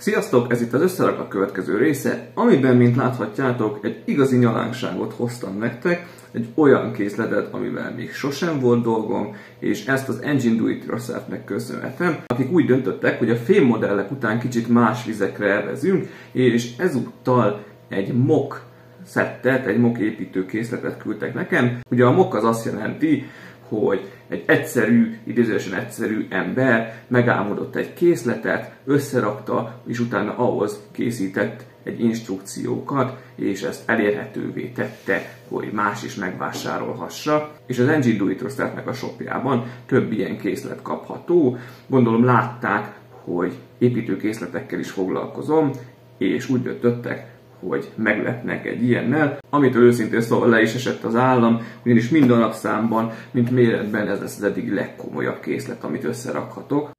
Sziasztok! Ez itt az összerakva következő része, amiben, mint láthatjátok, egy igazi nyalánkságot hoztam nektek, egy olyan készletet, amivel még sosem volt dolgom, és ezt az Engine Do It Yourselfnek köszönhetem, akik úgy döntöttek, hogy a fémmodellek után kicsit más vizekre elvezünk, és ezúttal egy mock szettet, egy mock építőkészletet küldtek nekem. Ugye a mock az azt jelenti, hogy egy egyszerű, idézősen egyszerű ember megálmodott egy készletet, összerakta, és utána ahhoz készített egy instrukciókat, és ezt elérhetővé tette, hogy más is megvásárolhassa. És az Engine Do It Yourselfnek a shopjában több ilyen készlet kapható. Gondolom látták, hogy építőkészletekkel is foglalkozom, és úgy döntöttek, hogy meglepnek egy ilyennel, amitől őszintén szóval le is esett az állam, ugyanis mind alapszámban, mint méretben ez lesz az eddig legkomolyabb készlet, amit összerakhatok.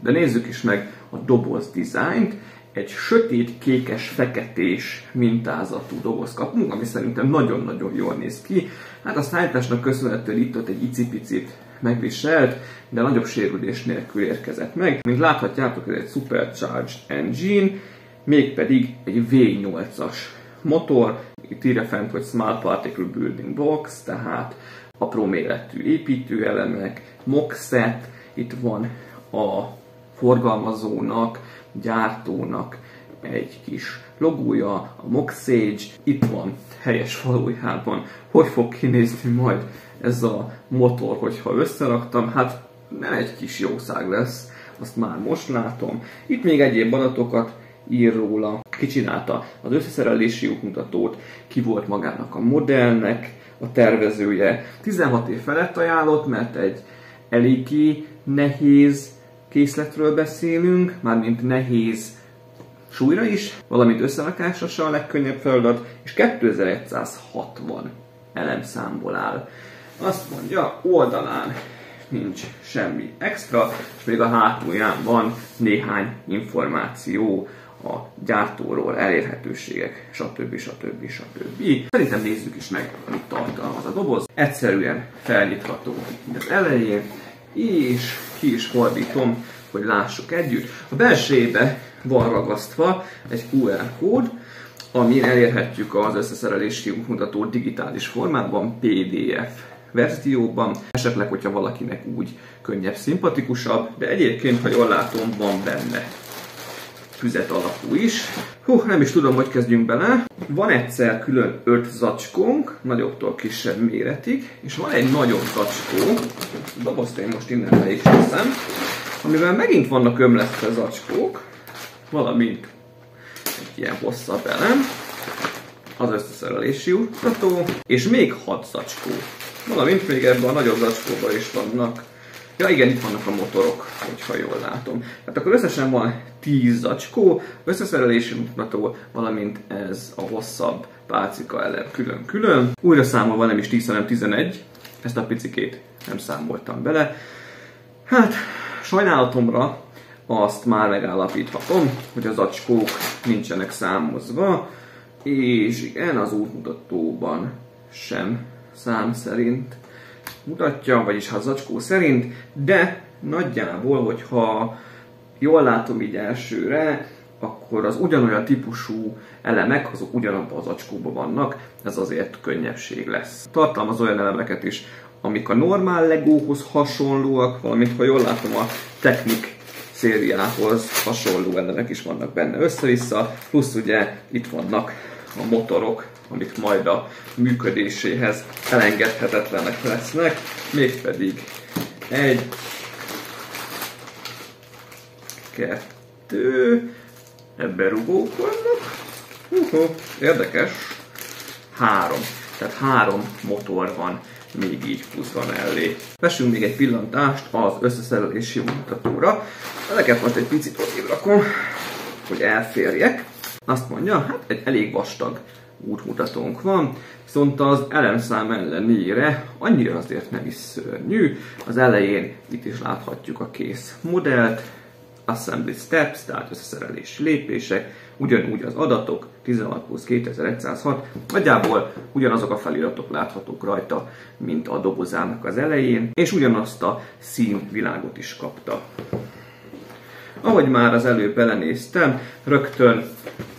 De nézzük is meg a doboz dizájnt. Egy sötét kékes feketés mintázatú doboz kapunk, ami szerintem nagyon-nagyon jól néz ki. Hát a szállításnak köszönhetően itt-ott egy icipicit megviselt, de nagyobb sérülés nélkül érkezett meg. Mint láthatjátok, ez egy Supercharged Engine, mégpedig egy V8-as motor. Itt írja fent, hogy Small Particle Building Blocks, tehát apró méretű építőelemek, mock set. Itt van a forgalmazónak, gyártónak egy kis logója, a Mock Sage, itt van helyes valójában, hogy fog kinézni majd ez a motor, hogyha összeraktam, hát nem egy kis jószág lesz, azt már most látom. Itt még egyéb adatokat ír róla, ki csinálta az összeszerelési útmutatót, ki volt magának a modellnek a tervezője. 16 év felett ajánlott, mert egy eléggé nehéz készletről beszélünk, mármint nehéz súlyra is, valamint összerakásra se a legkönnyebb feladat, és 2160 elemszámból áll. Azt mondja, oldalán nincs semmi extra, és még a hátulján van néhány információ a gyártóról, elérhetőségek, stb. Szerintem nézzük is meg, amit tartalmaz a doboz. Egyszerűen felnyitható az elején, és ki is fordítom, hogy lássuk együtt. A belsejébe van ragasztva egy QR kód, amin elérhetjük az összeszerelési útmutatót digitális formában, PDF verzióban, esetleg, hogyha valakinek úgy könnyebb, szimpatikusabb, de egyébként, ha jól látom, van benne füzet alapú is. Nem is tudom, hogy kezdjünk bele. Van egyszer külön 5 zacskónk, nagyobbtól kisebb méretig, és van egy nagyobb zacskó, a dobozt én most innen le is teszem, amivel megint vannak ömlesztve zacskók, valamint egy ilyen hosszabb elem, az összeszerelési útmutató, és még 6 zacskó, valamint még ebben a nagyobb zacskóban is vannak. Ja igen, itt vannak a motorok, hogyha jól látom. Tehát akkor összesen van 10 zacskó, összeszerelési útmutató, valamint ez a hosszabb pálcika elem külön-külön. Újra számolva nem is 10, hanem 11, ezt a picikét nem számoltam bele. Hát, sajnálatomra azt már megállapíthatom, hogy a zacskók nincsenek számozva, és igen, az útmutatóban sem szám szerint mutatja, vagyis a zacskó szerint, de nagyjából, hogyha jól látom így elsőre, akkor az ugyanolyan típusú elemek, azok ugyanabban az zacskóban vannak, ez azért könnyebbség lesz. Tartalmaz olyan elemeket is, amik a normál Legóhoz hasonlóak, valamint ha jól látom a Technic szériához hasonló elemek is vannak benne össze-vissza, plusz ugye itt vannak a motorok, amik majd a működéséhez elengedhetetlenek lesznek, mégpedig 1, 2, ebben rugók vannak, érdekes, 3, tehát 3 motor van még így pluszban mellé. Vessünk még egy pillantást az összeszerelési útmutatóra, ezeket most egy picit odébb rakom, hogy elférjek. Azt mondja, hát egy elég vastag útmutatónk van, viszont az elemszám ellenére annyira azért nem is szörnyű. Az elején itt is láthatjuk a kész modellt, assembly steps, tehát összeszerelési lépések, ugyanúgy az adatok, 16+2106, nagyjából ugyanazok a feliratok láthatók rajta, mint a dobozának az elején, és ugyanazt a színvilágot is kapta. Ahogy már az előbb belenéztem, rögtön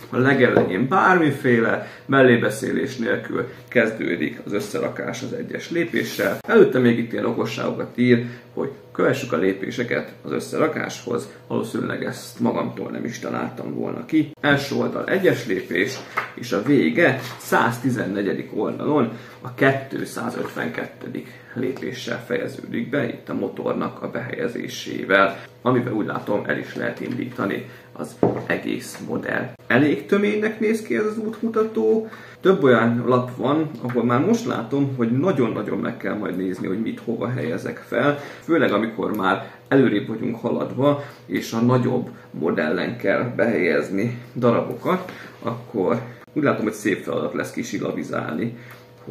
a legelején bármiféle mellébeszélés nélkül kezdődik az összerakás az egyes lépéssel. Előtte még itt ilyen okosságokat ír, hogy kövessük a lépéseket az összerakáshoz, valószínűleg ezt magamtól nem is találtam volna ki. Első oldal egyes lépés, és a vége 114. oldalon a 252. lépéssel fejeződik be, itt a motornak a behelyezésével, amivel úgy látom el is lehet indítani az egész modell. Elég töménynek néz ki ez az útmutató. Több olyan lap van, ahol már most látom, hogy nagyon-nagyon meg kell majd nézni, hogy mit hova helyezek fel, főleg amikor már előrébb vagyunk haladva, és a nagyobb modellen kell behelyezni darabokat, akkor úgy látom, hogy szép feladat lesz kisilabizálni,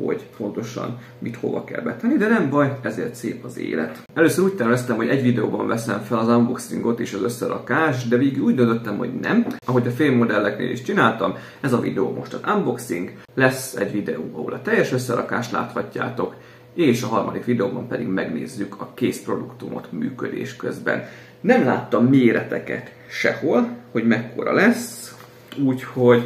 hogy pontosan mit hova kell betenni, de nem baj, ezért szép az élet. Először úgy terveztem, hogy egy videóban veszem fel az unboxingot és az összerakást, de végül úgy döntöttem, hogy nem. Ahogy a fémmodelleknél is csináltam, ez a videó most az unboxing, lesz egy videó, ahol a teljes összerakást láthatjátok, és a harmadik videóban pedig megnézzük a készproduktumot működés közben. Nem láttam méreteket sehol, hogy mekkora lesz, úgyhogy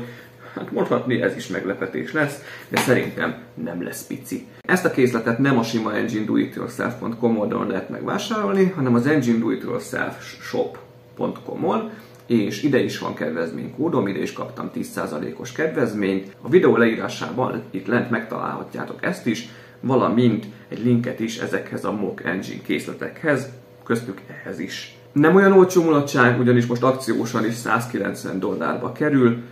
hát mondhatni, ez is meglepetés lesz, de szerintem nem lesz pici. Ezt a készletet nem a sima enginedoityourself.com oldalon lehet megvásárolni, hanem az enginedoityourself.shop.com-on, és ide is van kedvezménykódom, ide is kaptam 10%-os kedvezményt. A videó leírásában itt lent megtalálhatjátok ezt is, valamint egy linket is ezekhez a mock engine készletekhez, köztük ehhez is. Nem olyan olcsó mulatság, ugyanis most akciósan is $190 kerül,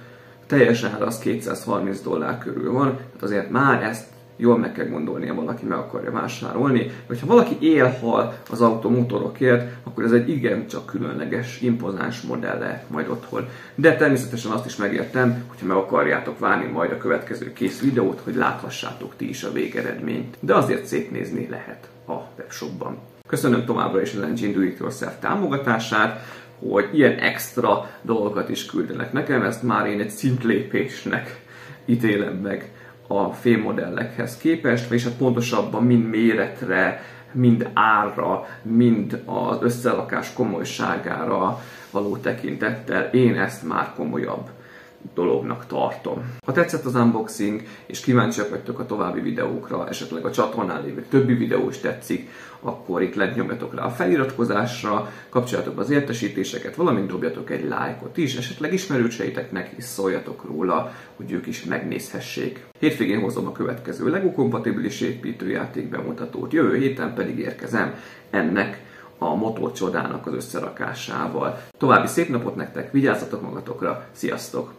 teljes ára az $230 körül van, tehát azért már ezt jól meg kell gondolnia, valaki meg akarja vásárolni. Vagy ha valaki él-hal az automotorokért, akkor ez egy igencsak különleges, impozáns modell lehet majd otthon. De természetesen azt is megértem, hogyha meg akarjátok várni majd a következő kész videót, hogy láthassátok ti is a végeredményt. De azért szép nézni lehet a webshopban. Köszönöm továbbra is az Engine Do It Yourself támogatását, hogy ilyen extra dolgokat is küldenek nekem, ezt már én egy szintlépésnek ítélem meg a fémmodellekhez képest, és hát pontosabban mind méretre, mind árra, mind az összerakás komolyságára való tekintettel én ezt már komolyabb dolognak tartom. Ha tetszett az unboxing, és kíváncsiak vagytok a további videókra, esetleg a csatornán lévő többi videó is tetszik, akkor itt lent nyomjatok rá a feliratkozásra, kapcsoljatok be az értesítéseket, valamint dobjatok egy lájkot is, esetleg ismerőseiteknek is szóljatok róla, hogy ők is megnézhessék. Hétvégén hozom a következő LEGO kompatibilis építőjáték bemutatót, jövő héten pedig érkezem ennek a motorcsodának az összerakásával. További szép napot nektek, vigyázzatok magatokra, sziasztok!